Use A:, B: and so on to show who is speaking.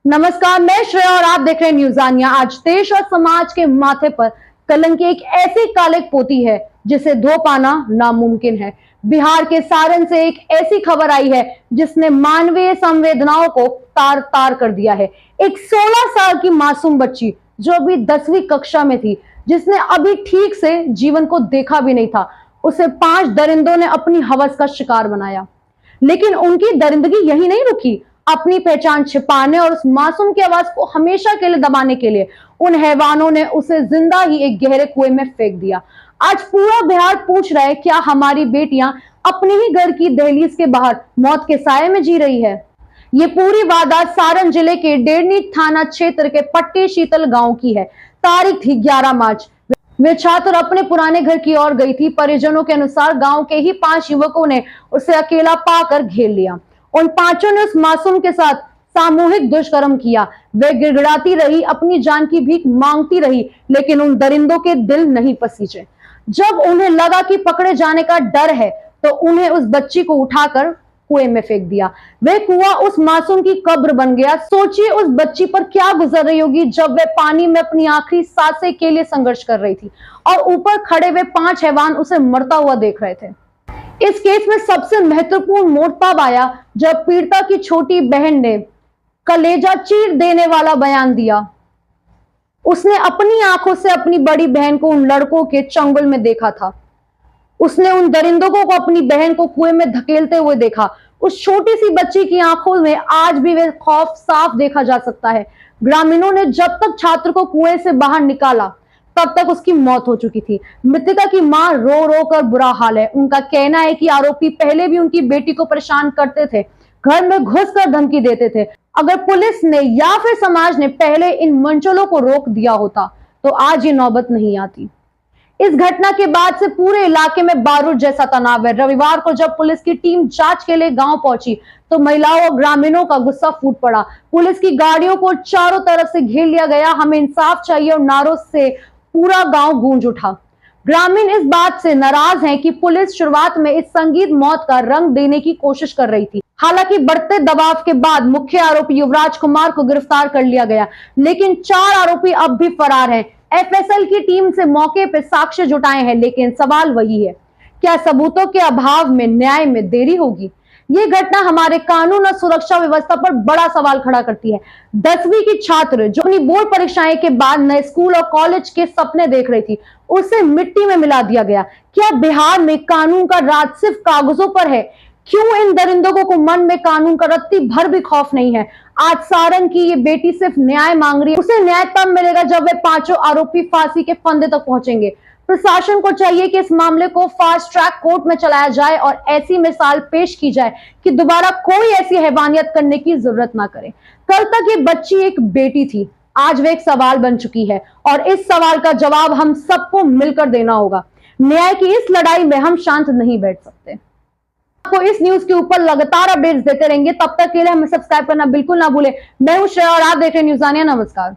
A: नमस्कार, मैं श्रेया और आप देख रहे हैं न्यूज़ आनिया। आज देश और समाज के माथे पर कलंक की एक ऐसी कालिक पोती है जिसे धो पाना नामुमकिन है। बिहार के सारण से एक ऐसी खबर आई है जिसने मानवीय संवेदनाओं को तार तार कर दिया है। एक 16 साल की मासूम बच्ची जो अभी 10वीं कक्षा में थी, जिसने अभी ठीक से जीवन को देखा भी नहीं था, उसे 5 दरिंदों ने अपनी हवस का शिकार बनाया। लेकिन उनकी दरिंदगी यही नहीं रुकी। अपनी पहचान छिपाने और उस मासूम की आवाज को हमेशा के लिए दबाने के लिए उन हैवानों ने उसे जिंदा ही एक गहरे कुएं में फेंक दिया। आज पूरा बिहार पूछ रहा है, क्या हमारी बेटियां अपने ही घर की दहलीज के बाहर मौत के साए में जी रही है? ये पूरी वारदात सारण जिले के डेरनी थाना क्षेत्र के पट्टी शीतल गांव की है। तारीख थी 11 मार्च। वे छात्र अपने पुराने घर की ओर गई थी। परिजनों के अनुसार गांव के ही 5 युवकों ने उसे अकेला पाकर घेर लिया। उन 5 ने उस मासूम के साथ सामूहिक दुष्कर्म किया। वे गिड़गिड़ाती रही, अपनी जान की भीख मांगती रही, लेकिन उन दरिंदों के दिल नहीं पसीजे। जब उन्हें लगा कि पकड़े जाने का डर है, तो उन्हें उस बच्ची को उठाकर कुएं में फेंक दिया। वे कुआं उस मासूम की कब्र बन गया। सोचिए उस बच्ची पर क्या गुजर रही होगी जब वे पानी में अपनी आखिरी सांसें के लिए संघर्ष कर रही थी और ऊपर खड़े वे 5 हैवान उसे मरता हुआ देख रहे थे। इस केस में सबसे महत्वपूर्ण मोड़ तब आया जब पीड़िता की छोटी बहन ने कलेजा चीर देने वाला बयान दिया। उसने अपनी आंखों से अपनी बड़ी बहन को उन लड़कों के चंगुल में देखा था। उसने उन दरिंदों को अपनी बहन को कुएं में धकेलते हुए देखा। उस छोटी सी बच्ची की आंखों में आज भी वे खौफ साफ देखा जा सकता है। ग्रामीणों ने जब तक छात्र को कुएं से बाहर निकाला, तब तक उसकी मौत हो चुकी थी। मृतका की मां रो रो कर बुरा हाल है। उनका कहना है कि आरोपी पहले भी उनकी बेटी को परेशान करते थे, घर में घुसकर धमकी देते थे। अगर पुलिस ने या फिर समाज ने पहले इन मंचलों को रोक दिया होता, तो आज ये नौबत नहीं आती। इस घटना के बाद से पूरे इलाके में बारूद जैसा तनाव है। रविवार को जब पुलिस की टीम जांच के लिए गांव पहुंची, तो महिलाओं और ग्रामीणों का गुस्सा फूट पड़ा। पुलिस की गाड़ियों को चारों तरफ से घेर लिया गया। हमें इंसाफ चाहिए और नारों से पूरा गांव गूंज उठा। ग्रामीण इस बात से नाराज हैं कि पुलिस शुरुआत में इस संगीत मौत का रंग देने की कोशिश कर रही थी। हालांकि बढ़ते दबाव के बाद मुख्य आरोपी युवराज कुमार को गिरफ्तार कर लिया गया, लेकिन 4 आरोपी अब भी फरार हैं। एफएसएल की टीम से मौके पर साक्ष्य जुटाए हैं, लेकिन सवाल वही है, क्या सबूतों के अभाव में न्याय में देरी होगी? ये घटना हमारे कानून और सुरक्षा व्यवस्था पर बड़ा सवाल खड़ा करती है। 10वीं की छात्र जो अपनी बोर्ड परीक्षाएं के बाद नए स्कूल और कॉलेज के सपने देख रही थी, उसे मिट्टी में मिला दिया गया। क्या बिहार में कानून का राज सिर्फ कागजों पर है? क्यों इन दरिंदों को मन में कानून का रत्ती भर भी खौफ नहीं है? आज सारण की ये बेटी सिर्फ न्याय मांग रही है। उसे न्याय तब मिलेगा जब वे 5 आरोपी फांसी के फंदे तक पहुंचेंगे। प्रशासन को चाहिए कि इस मामले को फास्ट ट्रैक कोर्ट में चलाया जाए और ऐसी मिसाल पेश की जाए कि दोबारा कोई ऐसी हैवानियत करने की जरूरत ना करे। कल तक ये बच्ची एक बेटी थी, आज वे एक सवाल बन चुकी है और इस सवाल का जवाब हम सबको मिलकर देना होगा। न्याय की इस लड़ाई में हम शांत नहीं बैठ सकते। आपको इस न्यूज के ऊपर लगातार अपडेट्स देते रहेंगे। तब तक के लिए हमें सब्सक्राइब करना बिल्कुल ना भूलें। मैं हूं श्रेया और आप देख रहे हैं न्यूज़ आनिया। नमस्कार।